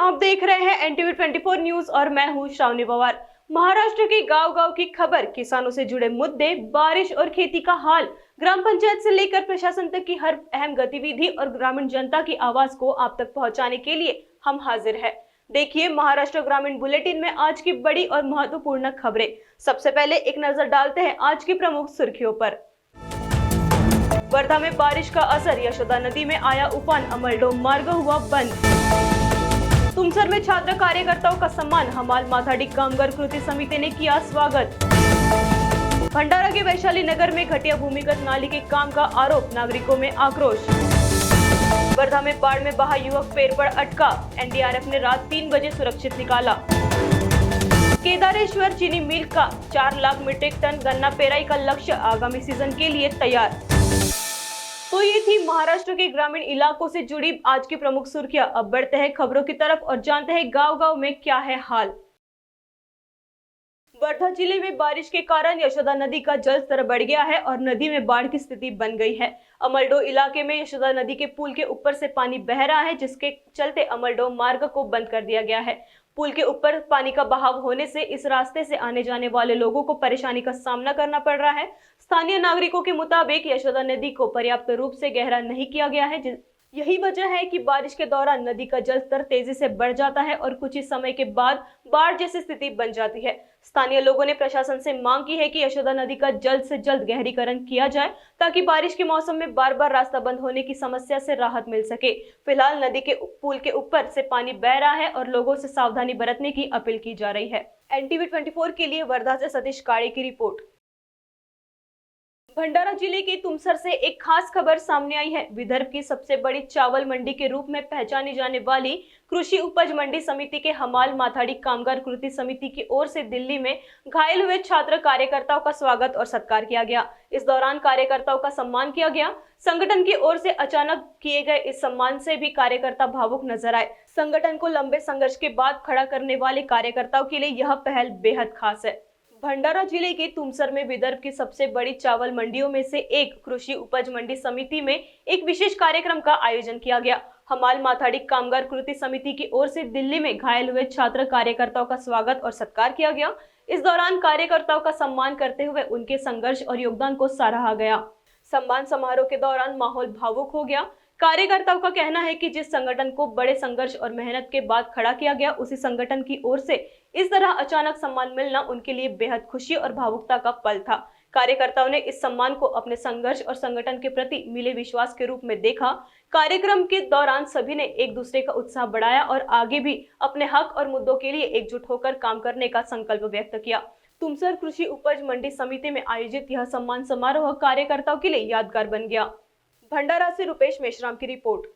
आप देख रहे हैं एनटीवी 24 न्यूज और मैं हूं श्रावणी पवार। महाराष्ट्र के गांव-गांव की खबर, किसानों से जुड़े मुद्दे, बारिश और खेती का हाल, ग्राम पंचायत से लेकर प्रशासन तक की हर अहम गतिविधि और ग्रामीण जनता की आवाज को आप तक पहुंचाने के लिए हम हाजिर हैं। देखिए महाराष्ट्र ग्रामीण बुलेटिन में आज की बड़ी और महत्वपूर्ण खबरें। सबसे पहले एक नजर डालते हैं आज की प्रमुख सुर्खियों पर। वर्धा में बारिश का असर, यशोदा नदी में आया उफान, अमलडोह मार्ग हुआ बंद। तुमसर में छात्र कार्यकर्ताओं का सम्मान, हमाल माथाडी कामगार कृति समिति ने किया स्वागत। भंडारा के वैशाली नगर में घटिया भूमिगत नाली के काम का आरोप, नागरिकों में आक्रोश। वर्धा में बाढ़ में बहा युवक पेड़ पर अटका, एनडीआरएफ ने रात 3 बजे सुरक्षित निकाला। केदारेश्वर चीनी मिल का 4 लाख मीट्रिक टन गन्ना पेराई का लक्ष्य आगामी सीजन के लिए तैयार। तो ये थी महाराष्ट्र के ग्रामीण इलाकों से जुड़ी आज की प्रमुख सुर्खियां। अब बढ़ते हैं खबरों की तरफ और जानते हैं गांव-गांव में क्या है हाल। वर्धा जिले में बारिश के कारण यशोदा नदी का जल स्तर बढ़ गया है और नदी में बाढ़ की स्थिति बन गई है। अमलडोह इलाके में यशोदा नदी के पुल के ऊपर से पानी बह रहा है, जिसके चलते अमलडोह मार्ग को बंद कर दिया गया है। पुल के ऊपर पानी का बहाव होने से इस रास्ते से आने जाने वाले लोगों को परेशानी का सामना करना पड़ रहा है। स्थानीय नागरिकों के मुताबिक यशोदा नदी को पर्याप्त रूप से गहरा नहीं किया गया है। यही वजह है कि बारिश के दौरान नदी का जल स्तर तेजी से बढ़ जाता है और कुछ ही समय के बाद बाढ़ जैसी स्थिति बन जाती है। स्थानीय लोगों ने प्रशासन से मांग की है कि यशोदा नदी का जल्द से जल्द गहरीकरण किया जाए, ताकि बारिश के मौसम में बार बार रास्ता बंद होने की समस्या से राहत मिल सके। फिलहाल नदी के पुल के ऊपर से पानी बह रहा है और लोगों से सावधानी बरतने की अपील की जा रही है। एनटीवी 24 के लिए वर्धा से सतीश काड़े की रिपोर्ट। भंडारा जिले के तुमसर से एक खास खबर सामने आई है। विदर्भ की सबसे बड़ी चावल मंडी के रूप में पहचानी जाने वाली कृषि उपज मंडी समिति के हमाल माथाडी कामगार कृति समिति की ओर से दिल्ली में घायल हुए छात्र कार्यकर्ताओं का स्वागत और सत्कार किया गया। इस दौरान कार्यकर्ताओं का सम्मान किया गया। संगठन की ओर से अचानक किए गए इस सम्मान से भी कार्यकर्ता भावुक नजर आए। संगठन को लंबे संघर्ष के बाद खड़ा करने वाले कार्यकर्ताओं के लिए यह पहल बेहद खास है। भंडारा जिले के तुमसर में विदर्भ की सबसे बड़ी चावल मंडियों में से एक कृषि उपज मंडी समिति में एक विशेष कार्यक्रम का आयोजन किया गया। हमाल माथाडी कामगार कृति समिति की ओर से दिल्ली में घायल हुए छात्र कार्यकर्ताओं का स्वागत और सत्कार किया गया। इस दौरान कार्यकर्ताओं का सम्मान करते हुए उनके संघर्ष और योगदान को सराहा गया। सम्मान समारोह के दौरान माहौल भावुक हो गया। कार्यकर्ताओं का कहना है कि जिस संगठन को बड़े संघर्ष और मेहनत के बाद खड़ा किया गया, उसी संगठन की ओर से इस तरह अचानक सम्मान मिलना उनके लिए बेहद खुशी और भावुकता का पल था। कार्यकर्ताओं ने इस सम्मान को अपने संघर्ष और संगठन के प्रति मिले विश्वास के रूप में देखा। कार्यक्रम के दौरान सभी ने एक दूसरे का उत्साह बढ़ाया और आगे भी अपने हक और मुद्दों के लिए एकजुट होकर काम करने का संकल्प व्यक्त किया। तुमसर कृषि उपज मंडी समिति में आयोजित यह सम्मान समारोह कार्यकर्ताओं के लिए यादगार बन गया। भंडारा से रुपेश मेश्राम की रिपोर्ट।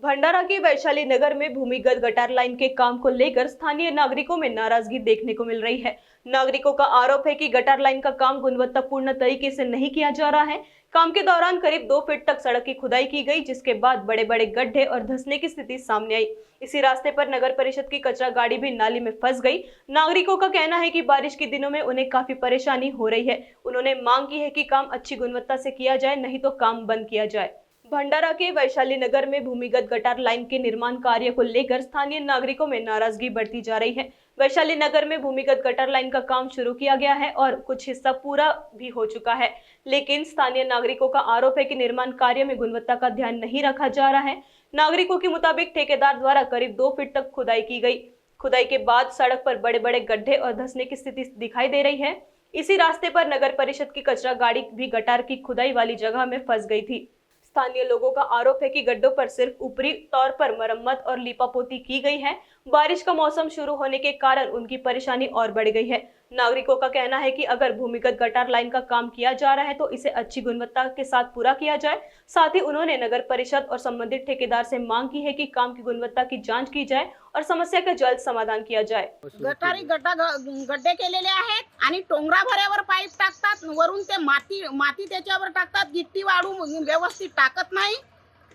भंडारा के वैशाली नगर में भूमिगत गटार लाइन के काम को लेकर स्थानीय नागरिकों में नाराजगी देखने को मिल रही है। नागरिकों का आरोप है कि गटार लाइन का काम गुणवत्तापूर्ण तरीके से नहीं किया जा रहा है। काम के दौरान करीब 2 फीट तक सड़क की खुदाई की गई, जिसके बाद बड़े बड़े गड्ढे और धंसने की स्थिति सामने आई। इसी रास्ते पर नगर परिषद की कचरा गाड़ी भी नाली में फंस गई। नागरिकों का कहना है कि बारिश के दिनों में उन्हें काफी परेशानी हो रही है। उन्होंने मांग की है कि काम अच्छी गुणवत्ता से किया जाए, नहीं तो काम बंद किया जाए। भंडारा के वैशाली नगर में भूमिगत गटार लाइन के निर्माण कार्य को लेकर स्थानीय नागरिकों में नाराजगी बढ़ती जा रही है। वैशाली नगर में भूमिगत गटार लाइन का काम शुरू किया गया है और कुछ हिस्सा पूरा भी हो चुका है, लेकिन स्थानीय नागरिकों का आरोप है कि निर्माण कार्य में गुणवत्ता का ध्यान नहीं रखा जा रहा है। नागरिकों के मुताबिक ठेकेदार द्वारा करीब 2 फीट तक खुदाई की गई। खुदाई के बाद सड़क पर बड़े बड़े गड्ढे और धंसने की स्थिति दिखाई दे रही है। इसी रास्ते पर नगर परिषद की कचरा गाड़ी भी गटार की खुदाई वाली जगह में फंस गई थी। स्थानीय लोगों का आरोप है कि गड्ढों पर सिर्फ ऊपरी तौर पर मरम्मत और लीपापोती की गई है। बारिश का मौसम शुरू होने के कारण उनकी परेशानी और बढ़ गई है। नागरिकों का कहना है कि अगर भूमिगत गटार लाइन का काम किया जा रहा है तो इसे अच्छी गुणवत्ता के साथ पूरा किया जाए। साथ ही उन्होंने नगर परिषद और संबंधित ठेकेदार से मांग की है कि काम की गुणवत्ता की जांच की जाए और समस्या का जल्द समाधान किया जाए। गटारी गड्डे केलेले आहेत आणि टोंगरा भऱ्यावर पाईप टाकतात, वरून ते माती त्याच्यावर टाकतात, गिट्टी वाळू व्यवस्थित टाकत नाही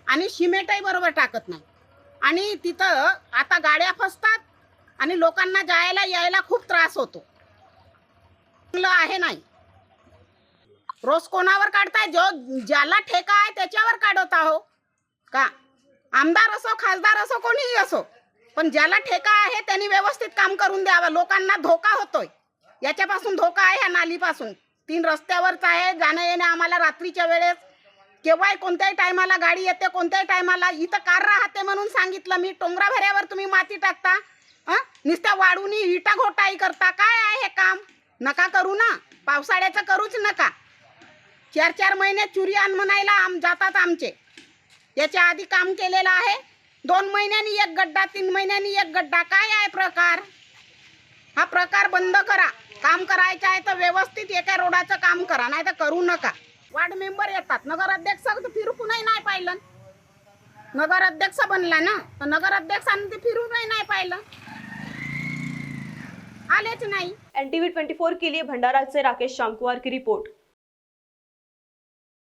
आणि सिमेंटही बरोबर टाकत नाही आणि तिथं आता गाड्या फसतात आणि लोकांना जायला यायला खूप त्रास होतो। आहे नाही, रोज कोणावर काढताय? जो ज्याला ठेका आहे त्याच्यावर काढत आहो का? आमदार असो खासदार असो कोणीही असो, पण ज्याला ठेका आहे त्यांनी व्यवस्थित काम करून द्यावं. लोकांना धोका होतोय, याच्यापासून धोका आहे. ह्या नालीपासून 3 रस्त्यावरच आहे जाणं येणं. आम्हाला रात्रीच्या वेळेस केव्हाही कोणत्याही टायमाला गाडी येते, कोणत्याही टायमाला. इथं कार राहते म्हणून सांगितलं मी. टोंगरा भऱ्यावर तुम्ही माती टाकता, नुसत्या वाढूनी विटा घोटाई करता. काय आहे हे काम? नका करू ना, पावसाळ्याचं करूच नका. 4-4 महिने चुरी आण म्हणायला जातात आमचे. याच्या आधी काम केलेलं आहे. 2 महिन्यांनी एक गड्डा, 3 महिन्यांनी एक गड्डा. काय आहे प्रकार? हा प्रकार बंद करा. काम करायचं आहे तर व्यवस्थित एका रोडाचं काम करा, नाही तर करू नका. वार्ड मेंबर येतात, नगराध्यक्ष तर फिरूनही नाही पाहिलं. नगराध्यक्ष बनला ना, तर नगराध्यक्षांनी ते फिरूनही नाही पाहिलं, आलेच नाही. NTV 24 के लिए भंडारा से राकेश शामकुमार की रिपोर्ट।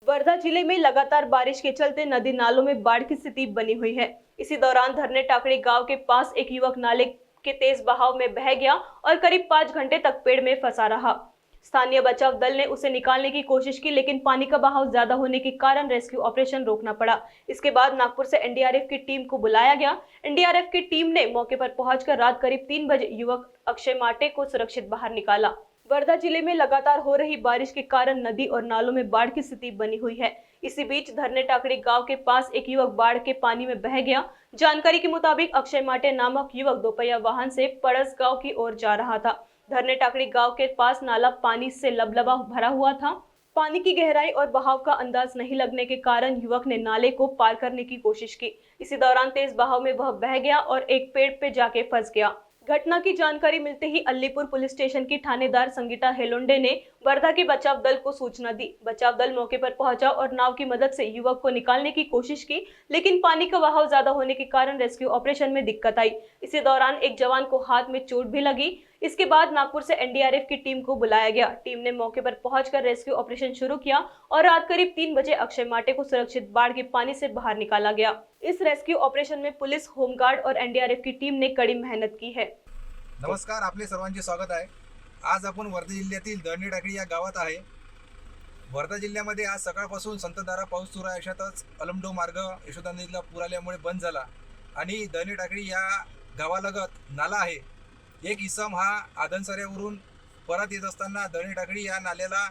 वर्धा जिले में लगातार बारिश के चलते नदी नालों में बाढ़ की स्थिति बनी हुई है। इसी दौरान धरने टाकड़ी गांव के पास एक युवक नाले के तेज बहाव में बह गया और करीब 5 घंटे तक पेड़ में फंसा रहा। स्थानीय बचाव दल ने उसे निकालने की कोशिश की, लेकिन पानी का बहाव ज्यादा होने के कारण रेस्क्यू ऑपरेशन रोकना पड़ा। इसके बाद नागपुर से NDRF की टीम को बुलाया गया। NDRF की टीम ने मौके पर पहुंचकर रात करीब 3 बजे युवक अक्षय माटे को सुरक्षित बाहर निकाला। वर्धा जिले में लगातार हो रही बारिश के कारण नदी और नालों में बाढ़ की स्थिति बनी हुई है। इसी बीच धरने टाकड़ी गांव के पास एक युवक बाढ़ के पानी में बह गया। जानकारी के मुताबिक अक्षय माटे नामक युवक दोपहिया वाहन से पड़स गांव की ओर जा रहा था। धरने टाकड़ी गांव के पास नाला पानी से लबलबा भरा हुआ था। पानी की गहराई और बहाव का अंदाज नहीं लगने के कारण युवक ने नाले को पार करने की कोशिश की। इसी दौरान तेज बहाव में वह बह गया और एक पेड़ पे जाके फंस गया। घटना की जानकारी मिलते ही अलीपुर पुलिस स्टेशन की थानेदार संगीता हेलोंडे ने वर्धा के बचाव दल को सूचना दी। बचाव दल मौके पर पहुंचा और नाव की मदद से युवक को निकालने की कोशिश की, लेकिन पानी का बहाव ज्यादा होने के कारण रेस्क्यू ऑपरेशन में दिक्कत आई। इसी दौरान एक जवान को हाथ में चोट भी लगी। इसके बाद नागपुर से NDRF की टीम को बुलाया गया। टीम ने मौके पर पहुंचकर रेस्क्यू ऑपरेशन शुरू किया और रात करीब 3 बजे अक्षय माटे को सुरक्षित बाढ़ के पानी से बाहर निकाला गया। इस रेस्क्यू ऑपरेशन में पुलिस, होमगार्ड और NDRF की टीम ने कड़ी मेहनत की है। नमस्कार, आपले सर्वांचे स्वागत आहे। आज आपण वर्धा जिल्ह्यातील धरणे टाकळी या गावात आहे। वर्धा जिल्ह्यामध्ये आज सकाळपासून संततधारा पाऊस सुरू आहे। अशातच अलमडो मार्ग यशोदा नदीला पूर आल्यामुळे बंद झाला आणि धरणे टाकळी या गावालगत नाला आहे। एक इसम हा आदनसऱ्यावरून परत येत असताना धरणे टाकळी या नाल्याला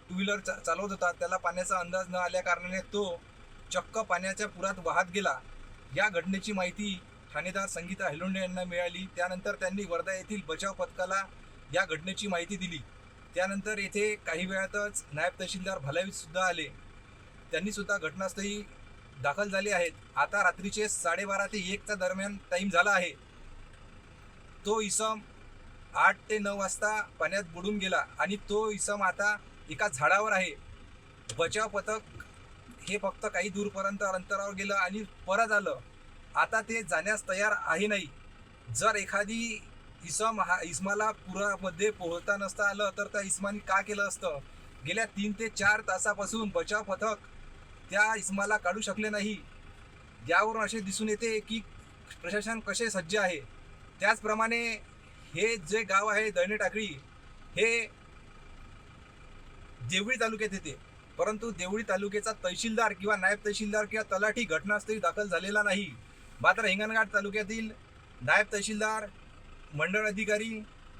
2 व्हीलर चालवत होता। त्याला पाण्याचा अंदाज न आल्या कारणाने तो चक्क पाण्याच्या पुरात वाहत गेला। या घटनेची माहिती ठाणेदार संगीता हेलोंडे यांना मिळाली। त्यानंतर त्यांनी वर्धा येथील बचाव पथकाला या घटनेची माहिती दिली। त्यानंतर येथे काही वेळातच नायब तहसीलदार भलावीत सुद्धा आले। त्यांनी सुद्धा घटनास्थळी दाखल झाले आहेत। आता रात्रीचे 12:30 ते 1 चा दरम्यान टाइम झाला आहे। तो इसम 8 ते 9 वाजता पाण्यात बुडून गेला आणि तो इसम आता एका झाडावर आहे। बचाव पथक हे फक्त काही दूरपर्यंत अंतरावर गेलं आणि परत आलं। आता ते जाण्यास तयार आहे नाही। जर एखादी इसमाला पुरामध्ये पोहोचता नसता आलं तर त्या इसमाने का केलं असतं? गेल्या 3 ते 4 तासापासून बचाव पथक त्या इसमाला काढू शकले नाही। यावरून असे दिसून येते की प्रशासन कसे सज्ज आहे। त्याचप्रमाणे हे जे गाव आहे धरणे टाकळी हे देवळी तालुक्यात येते, परंतु देवळी तालुक्याचा तहसीलदार किंवा नायब तहसीलदार किंवा तलाठी घटनास्थळी दाखल झालेला नाही। मात्र हिंगणघाट तालुक्यातील नायब तहसीलदार, मंडळ अधिकारी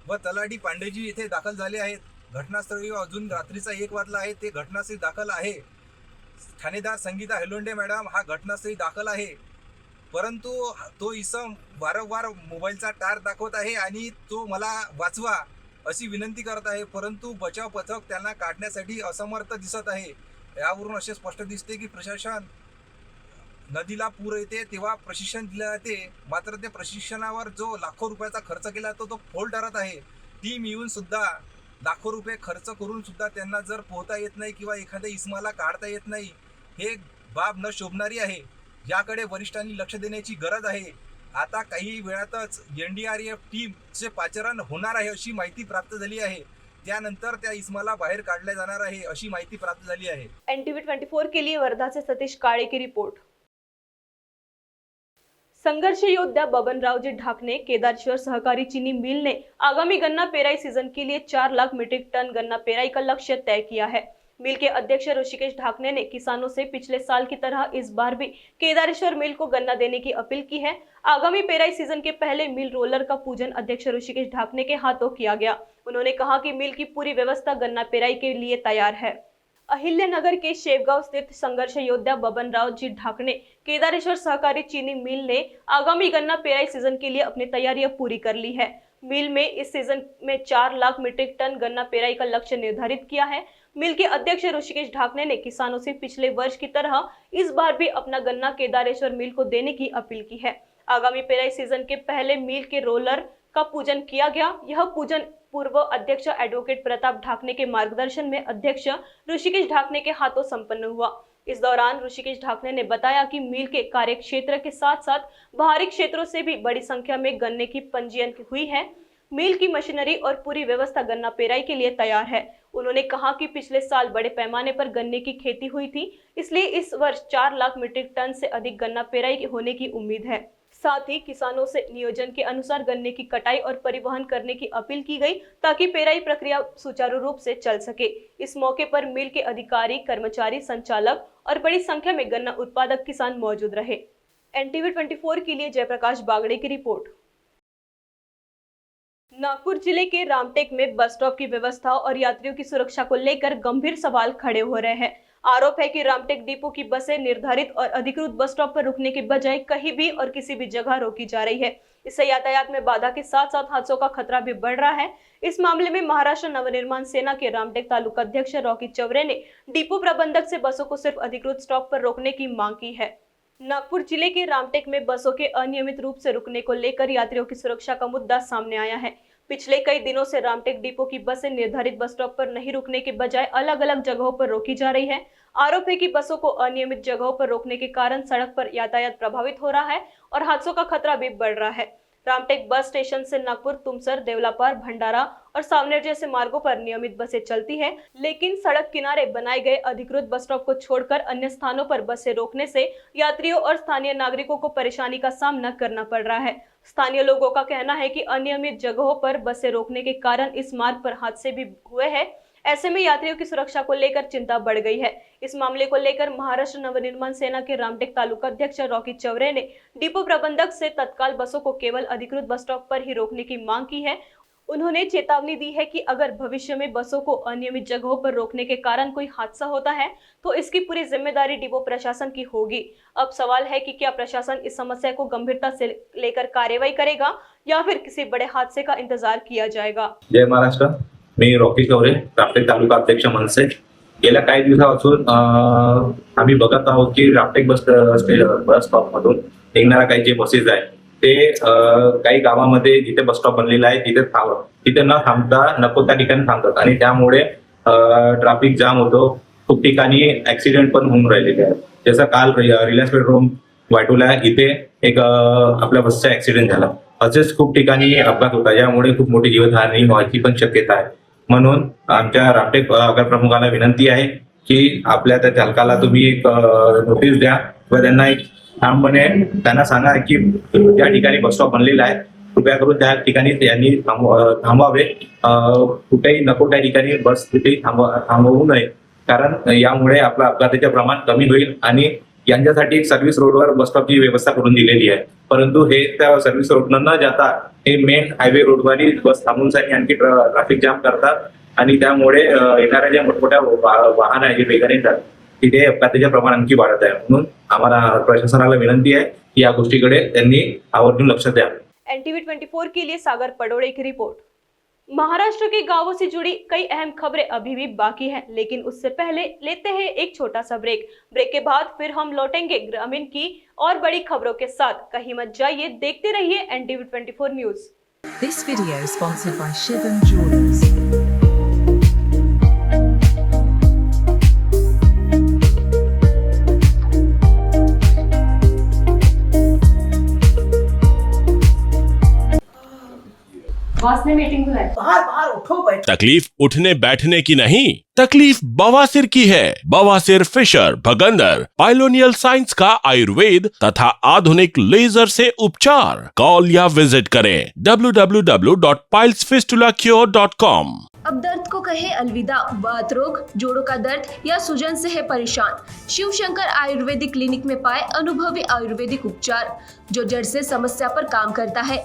व तलाठी पांडेजी येथे दाखल झाले आहेत। घटनास्थळी अजून रात्रीचा 1 वाजला आहे, ते घटनास्थळी दाखल आहे। ठाणेदार संगीता हेलोंडे मॅडम हा घटनास्थळी दाखल आहे, परंतु तो इसम वारंवार मोबाईलचा टार दाखवत आहे आणि तो मला वाचवा अशी विनंती करत आहे, परंतु बचाव पथक त्यांना काढण्यासाठी असमर्थ दिसत आहे। यावरून असे स्पष्ट दिसते की प्रशासन नदीला पूर येते तेव्हा प्रशिक्षण दिले जाते, मात्र त्या प्रशिक्षणावर जो लाखो रुपयाचा खर्च केला तो फोल ठरत आहे। टीम येऊन सुद्धा लाखो रुपये खर्च करून सुद्धा त्यांना जर पोहता येत नाही किंवा एखाद्या इसमाला काढता येत नाही, हे बाब न शोभणारी आहे। याकडे वरिष्ठांनी लक्ष देण्याची गरज आहे। आता काही वेळातच NDRF टीमचे पाचारण होणार आहे अशी माहिती प्राप्त झाली आहे। त्यानंतर त्या इसमाला बाहेर काढले जाणार आहे अशी माहिती प्राप्त झाली आहे। NTV 24 के लिए वर्धा से सतीश काळे की रिपोर्ट। संघर्ष योद्धा बबनरावजी ढाकने केदारेश्वर सहकारी चीनी मिल ने आगामी गन्ना पेराई सीजन के लिए 4 लाख मीट्रिक टन गन्ना पेराई का लक्ष्य तय किया है। मिल के अध्यक्ष ऋषिकेश ढाकने ने किसानों से पिछले साल की तरह इस बार भी केदारेश्वर मिल को गन्ना देने की अपील की है। आगामी पेराई सीजन के पहले मिल रोलर का पूजन अध्यक्ष ऋषिकेश ढाकने के हाथों किया गया। उन्होंने कहा कि मिल की पूरी व्यवस्था गन्ना पेराई के लिए तैयार है। अहिल्यानगर के शेवगांव स्थित संघर्ष योद्धा बबन राव जी ढाकने केदारेश्वर सहकारी चीनी मिल ने आगामी गन्ना पेराई सीजन के लिए अपनी तैयारियां पूरी कर ली है। मिल में इस सीजन में 4 लाख मीट्रिक टन गन्ना पेराई का लक्ष्य निर्धारित किया है। मिल के अध्यक्ष ऋषिकेश ढाकने ने किसानों से पिछले वर्ष की तरह इस बार भी अपना गन्ना केदारेश्वर मिल को देने की अपील की है। आगामी पेराई सीजन के पहले मिल के रोलर का पूजन किया गया। यह पूजन पूर्व अध्यक्ष एडवोकेट प्रताप ढाकने के मार्गदर्शन में अध्यक्ष ऋषिकेश ढाकने के हाथों संपन्न हुआ। इस दौरान ऋषिकेश ढाकने ने बताया कि मिल के कार्य क्षेत्र के साथ साथ बाहरी क्षेत्रों से भी बड़ी संख्या में गन्ने की पंजीयन हुई है। मिल की मशीनरी और पूरी व्यवस्था गन्ना पेराई के लिए तैयार है। उन्होंने कहा कि पिछले साल बड़े पैमाने पर गन्ने की खेती हुई थी, इसलिए इस वर्ष 4 लाख मीट्रिक टन से अधिक गन्ना पेराई होने की उम्मीद है। साथ ही किसानों से नियोजन के अनुसार गन्ने की कटाई और परिवहन करने की अपील की गई ताकि पेराई प्रक्रिया सुचारू रूप से चल सके। इस मौके पर मिल के अधिकारी, कर्मचारी, संचालक और बड़ी संख्या में गन्ना उत्पादक किसान मौजूद रहे। NTV 24 के लिए जयप्रकाश बागड़े की रिपोर्ट। नागपुर जिले के रामटेक में बस स्टॉप की व्यवस्था और यात्रियों की सुरक्षा को लेकर गंभीर सवाल खड़े हो रहे हैं। आरोप है कि रामटेक डिपो की बसें निर्धारित और अधिकृत बस स्टॉप पर रुकने के बजाय कहीं भी और किसी भी जगह रोकी जा रही है। इससे यातायात में बाधा के साथ साथ हादसों का खतरा भी बढ़ रहा है। इस मामले में महाराष्ट्र नवनिर्माण सेना के रामटेक तालुका अध्यक्ष रॉकी चवरे ने डिपो प्रबंधक से बसों को सिर्फ अधिकृत स्टॉप पर रोकने की मांग की है। नागपुर जिले के रामटेक में बसों के अनियमित रूप से रुकने को लेकर यात्रियों की सुरक्षा का मुद्दा सामने आया है। पिछले कई दिनों से रामटेक डिपो की बसें निर्धारित बस स्टॉप पर नहीं रुकने के बजाय अलग अलग जगहों पर रोकी जा रही है। आरोप है कि बसों को अनियमित जगहों पर रोकने के कारण सड़क पर यातायात प्रभावित हो रहा है और हादसों का खतरा भी बढ़ रहा है। रामटेक बस स्टेशन से नागपुर, तुमसर, देवलापार, भंडारा और सावनेर जैसे मार्गों पर नियमित बसें चलती है, लेकिन सड़क किनारे बनाए गए अधिकृत बस स्टॉप को छोड़कर अन्य स्थानों पर बसें रोकने से यात्रियों और स्थानीय नागरिकों को परेशानी का सामना करना पड़ रहा है। स्थानीय लोगों का कहना है कि अनियमित जगहों पर बसें रोकने के कारण इस मार्ग पर हादसे भी हुए हैं। ऐसे में यात्रियों की सुरक्षा को लेकर चिंता बढ़ गई है। इस मामले को लेकर महाराष्ट्र नवनिर्माण सेना के रामटेक तालुका अध्यक्ष रॉकी चवरे ने डिपो प्रबंधक से तत्काल बसों को केवल अधिकृत बस स्टॉप पर ही रोकने की मांग की है। उन्होंने चेतावनी दी है कि अगर भविष्य में बसों को अनियमित जगहों पर रोकने के कारण कोई हादसा होता है तो इसकी पूरी जिम्मेदारी डिपो प्रशासन की होगी। अब सवाल है कि क्या प्रशासन इस समस्या को गंभीरता से लेकर कार्यवाही करेगा या फिर किसी बड़े हादसे का इंतजार किया जाएगा। जय महाराष्ट्र, मी रॉकी चवरे, रामटेक तालुका अध्यक्ष मनसे। गेल्या काही दिवसापासून आम्ही बघत आहोत की रामटेक बस स्टॉप मधून निघणाऱ्या काही जे बसेस आहेत ते काही गावामध्ये जिथे बस स्टॉप बनलेला आहे तिथे न थांबता नको त्या ठिकाणी थांबतात आणि त्यामुळे ट्रॅफिक जाम होतो। खूप ठिकाणी ऍक्सिडेंट पण होऊन राहिलेले आहेत। जसं काल रिलायन्स पेट्रोल वाटोला इथे एक आपल्या बसचा ऍक्सिडेंट झाला। असेच खूप ठिकाणी अपघात होता, यामुळे खूप मोठी जीवनहानी व्हायची पण शक्यता आहे। म्हणून आमच्या रामटेक नगर प्रमुखाला विनंती आहे की आपल्या त्या चालकाला तुम्ही एक नोटीस द्या व त्यांना एक ठामपणे त्यांना सांगा की ज्या ठिकाणी बस स्टॉप बनलेला आहे कृपया करून त्या ठिकाणी त्यांनी थांबवावे। कुठेही नको त्या ठिकाणी बस कुठेही थांबवू नये, कारण यामुळे आपलं अपघाताचे प्रमाण कमी होईल आणि यांच्यासाठी एक सर्व्हिस रोडवर बस स्टॉपची व्यवस्था करून दिलेली आहे। परंतु हे त्या सर्व्हिस रोडनं न जाता हे मेन हायवे रोडवरही बस थांबून आणखी ट्रॅफिक जाम करतात आणि त्यामुळे येणाऱ्या ज्या मोठमोठ्या वाहन आहे जे वेगाने येतात तिथे अपघाताचे प्रमाण आणखी वाढत आहे। म्हणून आम्हाला प्रशासनाला विनंती आहे की या गोष्टीकडे त्यांनी आवर्जून लक्ष द्यावे। NTV 24 के लिए सागर पडोड़े की रिपोर्ट। महाराष्ट्र के गांवों से जुड़ी कई अहम खबरें अभी भी बाकी हैं, लेकिन उससे पहले लेते हैं एक छोटा सा ब्रेक। ब्रेक के बाद फिर हम लौटेंगे ग्रामीण की और बड़ी खबरों के साथ। कहीं मत जाइए, देखते रहिए NTV 24 news. This video is sponsored by Shivam Jewelers. Boss ने मीटिंग बुलाई। बाहर बाहर उठो, बैठो। तकलीफ उठने बैठने की नहीं, तकलीफ बवासीर की है। बवासीर, फिशर, भगंदर, पाइलोनियल साइंस का आयुर्वेद तथा आधुनिक लेजर से उपचार। कॉल या विजिट करें www.pilesfistulacure.com। अब दर्द को कहे अलविदा। बात रोग, जोड़ों का दर्द या सूजन से है परेशान? शिव शंकर आयुर्वेदिक क्लिनिक में पाए अनुभवी आयुर्वेदिक उपचार जो जड़ से समस्या पर काम करता है।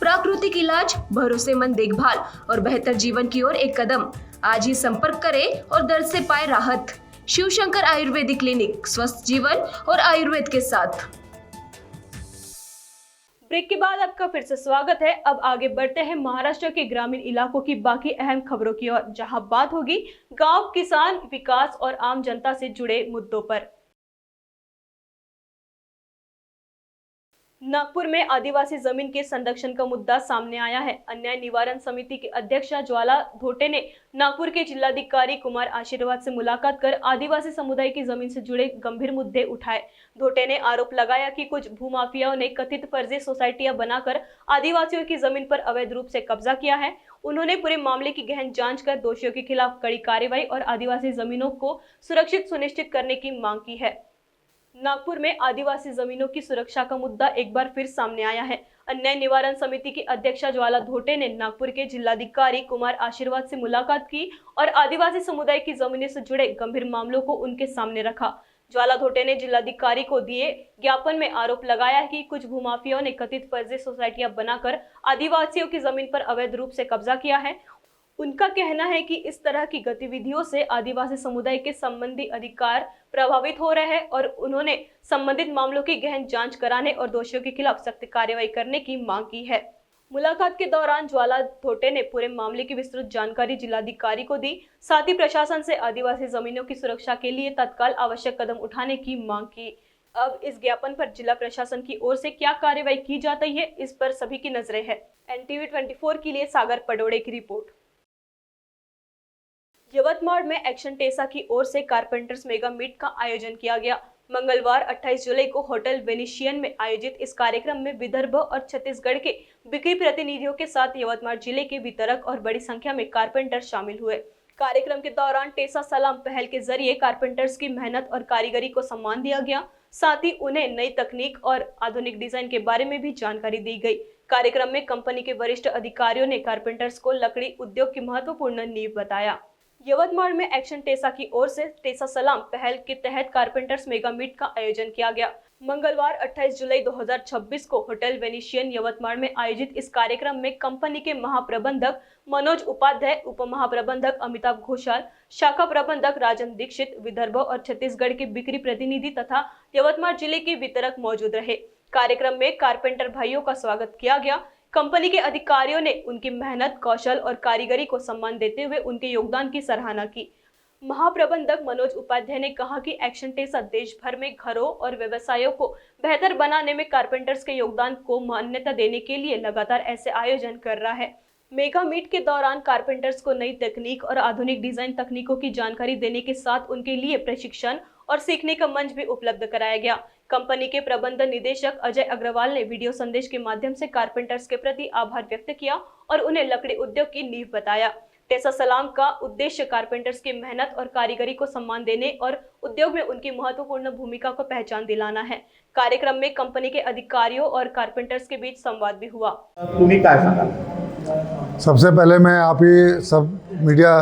प्राकृतिक इलाज, भरोसेमंद देखभाल और बेहतर जीवन की ओर एक कदम। आज ही संपर्क करें और दर्द से पाए राहत। शिव शंकर आयुर्वेदिक क्लिनिक, स्वस्थ जीवन और आयुर्वेद के साथ। ब्रेक के बाद आपका फिर से स्वागत है। अब आगे बढ़ते हैं महाराष्ट्र के ग्रामीण इलाकों की बाकी अहम खबरों की ओर, जहां बात होगी गांव, किसान, विकास और आम जनता से जुड़े मुद्दों पर। नागपुर में आदिवासी जमीन के संरक्षण का मुद्दा सामने आया है। अन्याय निवारण समिति के अध्यक्ष ज्वाला धोटे ने नागपुर के जिलाधिकारी कुमार आशीर्वाद से मुलाकात कर आदिवासी समुदाय की जमीन से जुड़े गंभीर मुद्दे उठाए। धोटे ने आरोप लगाया कि कुछ भूमाफियाओं ने कथित फर्जी सोसाइटियां बनाकर आदिवासियों की जमीन पर अवैध रूप से कब्जा किया है। उन्होंने पूरे मामले की गहन जांच कर दोषियों के खिलाफ कड़ी कार्रवाई और आदिवासी जमीनों को सुरक्षित सुनिश्चित करने की मांग की है। नागपुर में आदिवासी जमीनों की सुरक्षा का मुद्दा एक बार फिर सामने आया है। अन्याय निवारण समिति की अध्यक्ष ज्वाला धोटे ने नागपुर के जिलाधिकारी कुमार आशीर्वाद से मुलाकात की और आदिवासी समुदाय की जमीनों से जुड़े गंभीर मामलों को उनके सामने रखा। ज्वाला धोटे ने जिलाधिकारी को दिए ज्ञापन में आरोप लगाया है कि कुछ भूमाफियाओं ने कथित फर्जी सोसाइटियां बनाकर आदिवासियों की जमीन पर अवैध रूप से कब्जा किया है। उनका कहना है कि इस तरह की गतिविधियों से आदिवासी समुदाय के संबंधी अधिकार प्रभावित हो रहे हैं और उन्होंने संबंधित मामलों की गहन जांच कराने और दोषियों के खिलाफ सख्त कार्रवाई करने की मांग की है। मुलाकात के दौरान ज्वाला धोटे ने पूरे मामले की विस्तृत जानकारी जिलाधिकारी को दी। साथ ही प्रशासन से आदिवासी जमीनों की सुरक्षा के लिए तत्काल आवश्यक कदम उठाने की मांग की। अब इस ज्ञापन पर जिला प्रशासन की ओर से क्या कार्रवाई की जाती है, इस पर सभी की नजरें हैं। NTV 24 के लिए सागर पडोड़े की रिपोर्ट। यवतमाल में एक्शन टेसा की ओर से कारपेंटर्स मेगा मीट का आयोजन किया गया। मंगलवार 28 जुलाई को होटल वेनिशियन में आयोजित इस कार्यक्रम में विदर्भ और छत्तीसगढ़ के बिक्री प्रतिनिधियों के साथ यवतमाल जिले के वितरक और बड़ी संख्या में कारपेंटर शामिल हुए। कार्यक्रम के दौरान टेसा सलाम पहल के जरिए कारपेंटर्स की मेहनत और कारीगरी को सम्मान दिया गया। साथ ही उन्हें नई तकनीक और आधुनिक डिजाइन के बारे में भी जानकारी दी गई। कार्यक्रम में कंपनी के वरिष्ठ अधिकारियों ने कारपेंटर्स को लकड़ी उद्योग की महत्वपूर्ण नींव बताया। यवतमाल में एक्शन टेसा की ओर से टेसा सलाम पहल के तहत कारपेंटर्स मेगा मीट का आयोजन किया गया। मंगलवार 28 जुलाई 2026 को होटल वेनिशियन यवतमाल में आयोजित इस कार्यक्रम में कंपनी के महाप्रबंधक मनोज उपाध्याय, उप महाप्रबंधक अमिताभ घोषाल, शाखा प्रबंधक राजन दीक्षित, विदर्भ और छत्तीसगढ़ के बिक्री प्रतिनिधि तथा यवतमाल जिले के वितरक मौजूद रहे। कार्यक्रम में कारपेंटर भाइयों का स्वागत किया गया। कंपनी के अधिकारियों ने उनकी मेहनत, कौशल और कारीगरी को सम्मान देते हुए उनके योगदान की सराहना की। महाप्रबंधक मनोज उपाध्याय ने कहा कि एक्शन टेसा देश भर में घरों और व्यवसायों को बेहतर बनाने में कारपेंटर्स के योगदान को मान्यता देने के लिए लगातार ऐसे आयोजन कर रहा है। मेगा मीट के दौरान कारपेंटर्स को नई तकनीक और आधुनिक डिजाइन तकनीकों की जानकारी देने के साथ उनके लिए प्रशिक्षण और सीखने का मंच भी उपलब्ध कराया गया। कंपनी के प्रबंध निदेशक अजय अग्रवाल ने वीडियो संदेश के माध्यम से कारपेंटर्स के प्रति आभार व्यक्त किया और उन्हें लकड़ी उद्योग की नींव बताया। टेसा सलाम का उद्देश्य कारपेंटर्स की मेहनत और कारीगरी को सम्मान देने और उद्योग में उनकी महत्वपूर्ण भूमिका को पहचान दिलाना है। कार्यक्रम में कंपनी के अधिकारियों और कारपेंटर्स के बीच संवाद भी हुआ। सबसे पहले मैं आप ही सब मीडिया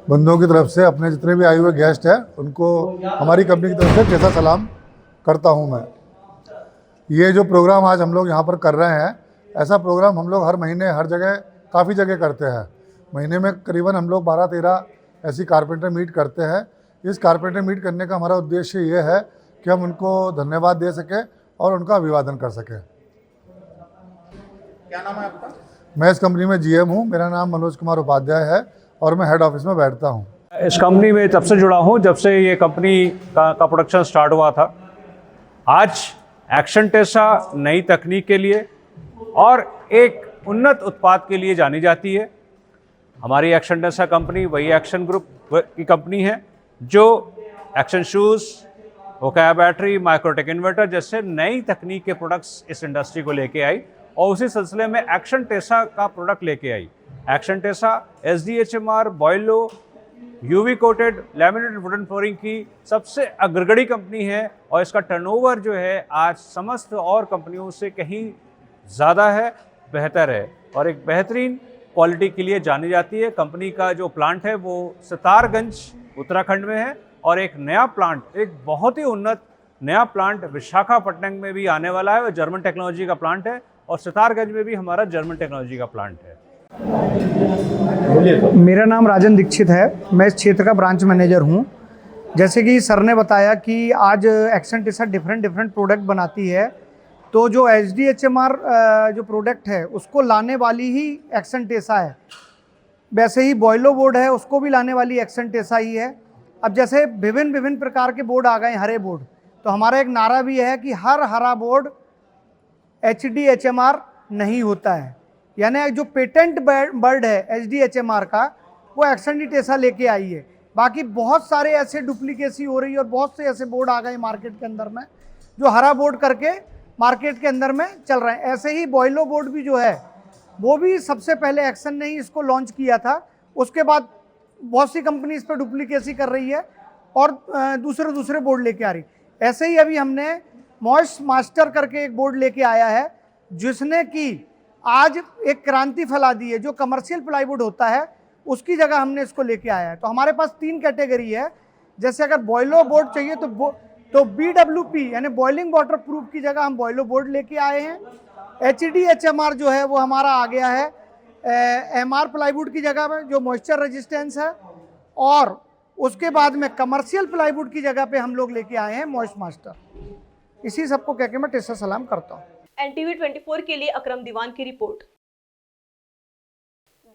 बंधुओं की तरफ से अपने जितने भी आए हुए गेस्ट हैं उनको हमारी कंपनी की तरफ से टेसा सलाम करता हूं। मैं ये जो प्रोग्राम आज हम लोग यहाँ पर कर रहे हैं, ऐसा प्रोग्राम हम लोग हर महीने हर जगह काफ़ी जगह करते हैं। महीने में करीबन हम लोग 12-13 ऐसी कारपेंटर मीट करते हैं। इस कारपेंटर मीट करने का हमारा उद्देश्य ये है कि हम उनको धन्यवाद दे सकें और उनका अभिवादन कर सकें। क्या नाम है आपका? मैं इस कंपनी में GM हूँ। मेरा नाम मनोज कुमार उपाध्याय है और मैं हेड ऑफिस में बैठता हूँ। इस कंपनी में तब से जुड़ा हूँ जब से ये कंपनी का प्रोडक्शन स्टार्ट हुआ था। आज एक्शन टेसा नई तकनीक के लिए और एक उन्नत उत्पाद के लिए जानी जाती है। हमारी एक्शन टेसा कंपनी वही एक्शन ग्रुप की कंपनी है जो action shoes, Okaya battery, Microtek inverter जैसे नई तकनीक के प्रोडक्ट्स इस इंडस्ट्री को लेके आई और उसी सिलसिले में एक्शन टेसा का प्रोडक्ट लेके आई। एक्शन टेसा SDHMR, बॉयलो, UV coated laminated wooden flooring की सबसे अग्रगणी कंपनी है और इसका टर्नओवर जो है आज समस्त और कंपनियों से कहीं ज़्यादा है, बेहतर है और एक बेहतरीन क्वालिटी के लिए जानी जाती है। कंपनी का जो प्लांट है वो सितारगंज उत्तराखंड में है और एक नया प्लांट, एक बहुत ही उन्नत नया प्लांट विशाखापट्टनम में भी आने वाला है। वो जर्मन टेक्नोलॉजी का प्लांट है और सितारगंज में भी हमारा जर्मन टेक्नोलॉजी का प्लांट है। मेरा नाम राजन दीक्षित है, मैं इस क्षेत्र का ब्रांच मैनेजर हूँ। जैसे कि सर ने बताया कि आज एक्शन टेसा डिफरेंट प्रोडक्ट बनाती है, तो जो HDHMR जो प्रोडक्ट है उसको लाने वाली ही एक्शन टेसा है। वैसे ही बॉयलो बोर्ड है, उसको भी लाने वाली एक्शन टेसा ही है। अब जैसे विभिन्न प्रकार के बोर्ड आ गए, हरे बोर्ड, तो हमारा एक नारा भी है कि हर हरा बोर्ड HDHMR नहीं होता है। यानी जो पेटेंट बर्ड है HDHMR का, वो एक्शन टेसा लेके आई है। बाकी बहुत सारे ऐसे डुप्लीकेसी हो रही है और बहुत से ऐसे बोर्ड आ गए मार्केट के अंदर में जो हरा बोर्ड करके मार्केट के अंदर में चल रहे हैं। ऐसे ही बॉयलो बोर्ड भी जो है वो भी सबसे पहले एक्शन ने ही इसको लॉन्च किया था, उसके बाद बहुत सी कंपनी इस पर डुप्लीकेसी कर रही है और दूसरे बोर्ड लेके आ रही। ऐसे ही अभी हमने मॉइस्ट मास्टर करके एक बोर्ड लेके आया है, जिसने कि आज एक क्रांति फैला दी है। जो कमर्शियल प्लाईवुड होता है उसकी जगह हमने इसको लेके आया है। तो हमारे पास 3 कैटेगरी है। जैसे अगर बॉयलो बोर्ड चाहिए तो BWP यानी बॉइलिंग वाटर प्रूफ की जगह हम बॉयलो बोर्ड लेके आए हैं। HDHMR जो है वो हमारा आ गया है MR प्लाईवुड की जगह में, जो मॉइस्चर रेजिस्टेंस है। और उसके बाद में कमर्शियल प्लाईवुड की जगह पे हम लोग लेके आए हैं मॉइस्ट मास्टर। इसी सबको कह के मैं टेसा सलाम करता हूँ। NTV 24 के लिए अकरम दीवान की रिपोर्ट।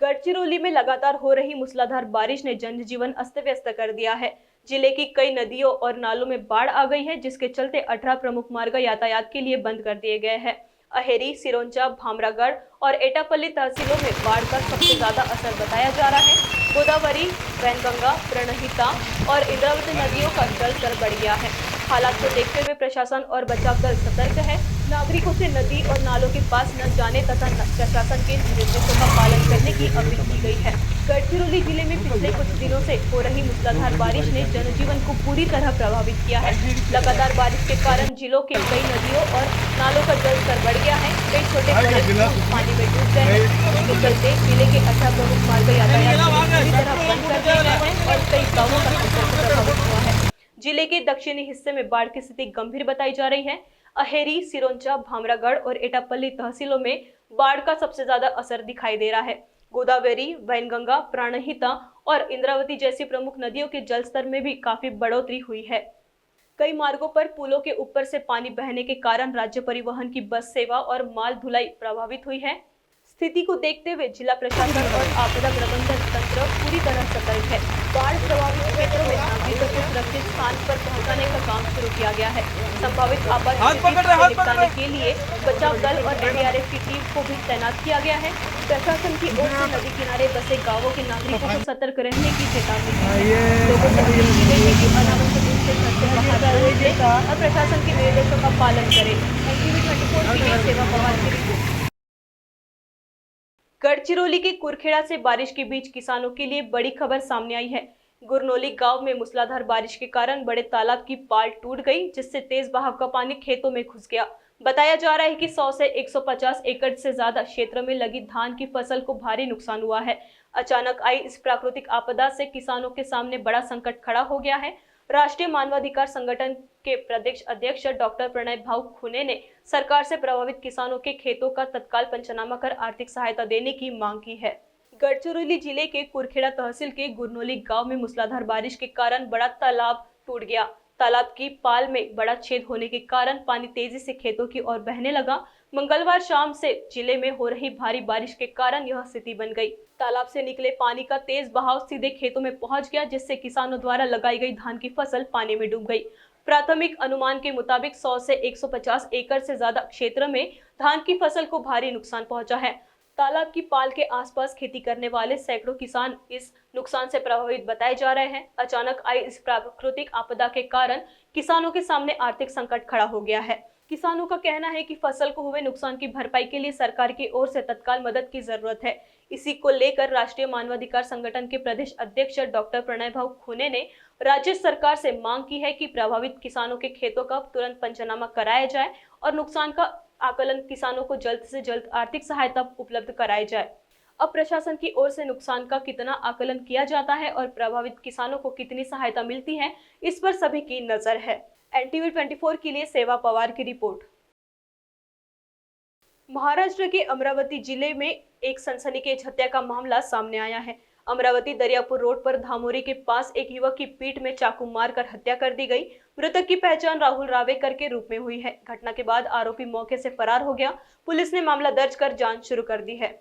गढ़चिरौली में लगातार हो रही मूसलाधार बारिश ने जनजीवन अस्त व्यस्त कर दिया है। जिले की कई नदियों और नालों में बाढ़ आ गई है, जिसके चलते 18 प्रमुख मार्ग यातायात के लिए बंद कर दिए गए हैं। अहेरी, सिरोंचा, भामरागढ़ और एटापल्ली तहसीलों में बाढ़ का सबसे ज्यादा असर बताया जा रहा है। गोदावरी, वैनगंगा, प्रणहिता और इंद्रावती नदियों का जलस्तर बढ़ गया है। हालात को देखते हुए प्रशासन और बचाव दल सतर्क है। नागरिकों से नदी और नालों के पास न जाने तथा प्रशासन के निर्देशों का पालन करने की अपील की गई है। गढ़चिरौली जिले में पिछले कुछ दिनों से हो रही मूसलाधार बारिश ने जनजीवन को पूरी तरह प्रभावित किया है। लगातार बारिश के कारण जिलों के कई नदियों और नालों का जलस्तर बढ़ गया है। कई छोटे बड़े पानी में डूब गए हैं, जिसके चलते जिले के 18 प्रमुख मार्ग यातायात पूरी तरह बंद कर दिए गए हैं और कई गाँवों का संपर्क प्रभावित हुआ है। जिले के दक्षिणी हिस्से में बाढ़ की स्थिति गंभीर बताई जा रही है। अहेरी, सिरोंचा, भामरागढ़ और एटापल्ली तहसीलों में बाढ़ का सबसे ज्यादा असर दिखाई दे रहा है। गोदावरी, वैनगंगा, प्राणहिता और इंद्रावती जैसी प्रमुख नदियों के जलस्तर में भी काफी बढ़ोतरी हुई है। कई मार्गों पर पुलों के ऊपर से पानी बहने के कारण राज्य परिवहन की बस सेवा और माल ढुलाई प्रभावित हुई है। स्थिति को देखते हुए जिला प्रशासन और आपदा प्रबंधन तंत्र पूरी तरह सतर्क है। बाढ़ प्रभावित क्षेत्रों में नागरिकों को सुरक्षित स्थान पर पहुंचाने का काम शुरू किया गया है। संभावित आपात स्थिति से निपटाने के लिए बचाव दल और NDRF की टीम को भी तैनात किया गया है। प्रशासन की ओर से नदी किनारे बसे गाँवों के नागरिकों को सतर्क रहने की चेतावनी दी है। लोगों से अपील की गई है कि अनावश्यक रूप से घर से बाहर न निकलें और प्रशासन के निर्देशों का पालन करें। NTV 24 के लिए सेवा पवार की रिपोर्ट। गढ़चिरौली के कुरखेड़ा से बारिश के बीच किसानों के लिए बड़ी खबर सामने आई है। गुरनौली गांव में मूसलाधार बारिश के कारण बड़े तालाब की पाल टूट गई, जिससे तेज बहाव का पानी खेतों में घुस गया। बताया जा रहा है कि 100 से 150 एकड़ से ज्यादा क्षेत्र में लगी धान की फसल को भारी नुकसान हुआ है। अचानक आई इस प्राकृतिक आपदा से किसानों के सामने बड़ा संकट खड़ा हो गया है। राष्ट्रीय मानवाधिकार संगठन के प्रदेश अध्यक्ष डॉक्टर प्रणय भाऊ खुने ने सरकार से प्रभावित किसानों के खेतों का तत्काल पंचनामा कर आर्थिक सहायता देने की मांग की है। गढ़चिरौली जिले के कुरखेड़ा तहसील के गुरनौली गांव में मूसलाधार बारिश के कारण बड़ा तालाब टूट गया। तालाब की पाल में बड़ा छेद होने के कारण पानी तेजी से खेतों की ओर बहने लगा। मंगलवार शाम से जिले में हो रही भारी बारिश के कारण यह स्थिति बन गई। तालाब से निकले पानी का तेज बहाव सीधे खेतों में पहुंच गया, जिससे किसानों द्वारा लगाई गई धान की फसल पानी में डूब गई। प्राथमिक अनुमान के मुताबिक 100 से 150 एकड़ से ज्यादा क्षेत्र में धान की फसल को भारी नुकसान पहुंचा है। तालाब की पाल के आसपास खेती करने वाले सैकड़ों किसान इस नुकसान से प्रभावित बताए जा रहे हैं। अचानक आई इस प्राकृतिक आपदा के कारण किसानों के सामने आर्थिक संकट खड़ा हो गया है। किसानों का कहना है कि फसल को हुए नुकसान की भरपाई के लिए सरकार की ओर से तत्काल मदद की जरूरत है। इसी को लेकर राष्ट्रीय मानवाधिकार संगठन के प्रदेश अध्यक्ष डॉक्टर प्रणय भाऊ खुने ने राज्य सरकार से मांग की है कि प्रभावित किसानों के खेतों का तुरंत पंचनामा कराया जाए और नुकसान का आकलन किसानों को जल्द से जल्द आर्थिक सहायता उपलब्ध कराई जाए। अब प्रशासन की ओर से नुकसान का कितना आकलन किया जाता है और प्रभावित किसानों को कितनी सहायता मिलती है, इस पर सभी की नजर है। NTV 24 के लिए सेवा पवार की रिपोर्ट। महाराष्ट्र के अमरावती जिले में एक सनसनीखेज हत्या का मामला सामने आया है। अमरावती दरियापुर रोड पर धामोरी के पास एक युवक की पीठ में चाकू मारकर हत्या कर दी गई। मृतक की पहचान राहुल रावेकर के रूप में हुई है। घटना के बाद आरोपी मौके से फरार हो गया। पुलिस ने मामला दर्ज कर जांच शुरू कर दी है।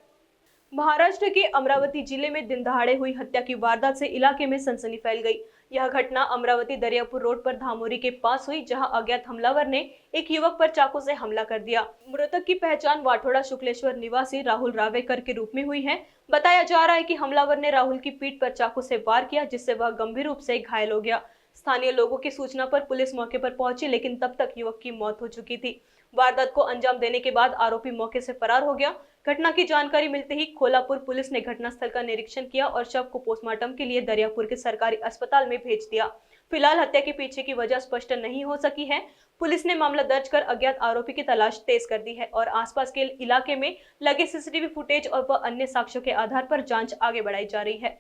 महाराष्ट्र के अमरावती जिले में दिन दहाड़े हुई हत्या की वारदात से इलाके में सनसनी फैल गई। यह घटना अमरावती दरियापुर रोड पर धामोरी के पास हुई, जहां अज्ञात हमलावर ने एक युवक पर चाकू से हमला कर दिया। मृतक की पहचान वाठोड़ा शुक्लेश्वर निवासी राहुल रावेकर के रूप में हुई है। बताया जा रहा है कि हमलावर ने राहुल की पीठ पर चाकू से वार किया, जिससे वह गंभीर रूप से घायल हो गया। स्थानीय लोगों की सूचना पर पुलिस मौके पर पहुंची, लेकिन तब तक युवक की मौत हो चुकी थी। वारदात को अंजाम देने के बाद आरोपी मौके से फरार हो गया। घटना की जानकारी मिलते ही खोलापुर पुलिस ने घटनास्थल का निरीक्षण किया और शव को पोस्टमार्टम के लिए दरियापुर के सरकारी अस्पताल में भेज दिया। फिलहाल हत्या के पीछे की वजह स्पष्ट नहीं हो सकी है। पुलिस ने मामला दर्ज कर अज्ञात आरोपी की तलाश तेज कर दी है और आसपास के इलाके में लगे सीसीटीवी फुटेज और अन्य साक्ष्यों के आधार पर जांच आगे बढ़ाई जा रही है।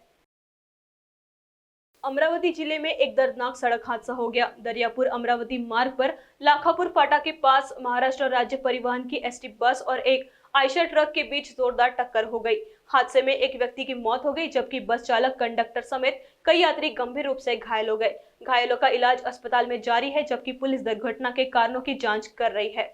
अमरावती जिले में एक दर्दनाक सड़क हादसा हो गया। दरियापुर अमरावती मार्ग पर लाखापुर फाटा के पास महाराष्ट्र राज्य परिवहन की ST बस और एक आयशर ट्रक के बीच जोरदार टक्कर हो गई। हादसे में एक व्यक्ति की मौत हो गई, जबकि बस चालक, कंडक्टर समेत कई यात्री गंभीर रूप से घायल हो गए। घायलों का इलाज अस्पताल में जारी है, जबकि पुलिस दुर्घटना के कारणों की जांच कर रही है।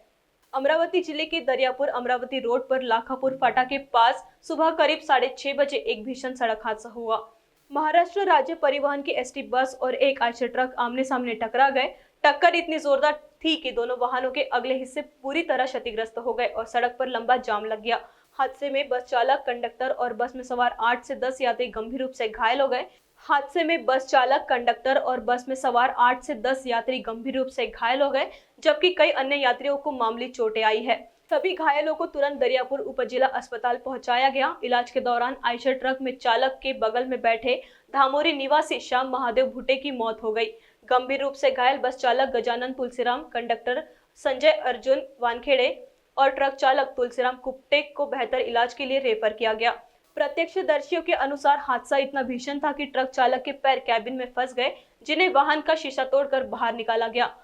अमरावती जिले के दरियापुर अमरावती रोड पर लाखापुर फाटा के पास सुबह करीब 6:30 बजे एक भीषण सड़क हादसा हुआ। महाराष्ट्र राज्य परिवहन की ST बस और एक आयशर ट्रक आमने सामने टकरा गए। टक्कर इतनी जोरदार थी कि दोनों वाहनों के अगले हिस्से पूरी तरह क्षतिग्रस्त हो गए और सड़क पर लंबा जाम लग गया। हादसे में बस चालक, कंडक्टर और बस में सवार 8 से 10 यात्री गंभीर रूप से घायल हो गए। हादसे में बस चालक, कंडक्टर और बस में सवार 8 से 10 यात्री गंभीर रूप से घायल हो गए, जबकि कई अन्य यात्रियों को मामूली चोटें आई है। सभी घायलों को तुरंत दरियापुर उपजिला अस्पताल पहुंचाया गया। इलाज के दौरान आयशर ट्रक में चालक के बगल में बैठे धामोरी निवासी श्याम महादेव भुट्टे की मौत हो गई। गंभीर रूप से घायल बस चालक गजानन तुलसीराम, कंडक्टर संजय अर्जुन वानखेड़े और ट्रक चालक तुलसीराम कुप्टे को बेहतर इलाज के लिए रेफर किया गया। प्रत्यक्षदर्शियों के अनुसार हादसा इतना भीषण था कि ट्रक चालक के पैर कैबिन में फंस गए, जिन्हें वाहन का शीशा तोड़कर बाहर निकाला गया।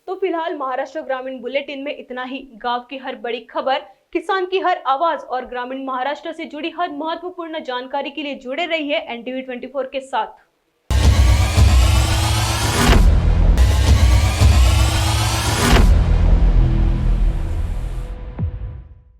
तो फिलहाल महाराष्ट्र ग्रामीण बुलेटिन में इतना ही। गांव की हर बड़ी खबर, किसान की हर आवाज और ग्रामीण महाराष्ट्र से जुड़ी हर महत्वपूर्ण जानकारी के लिए जुड़े रहिए NTV 24 के साथ।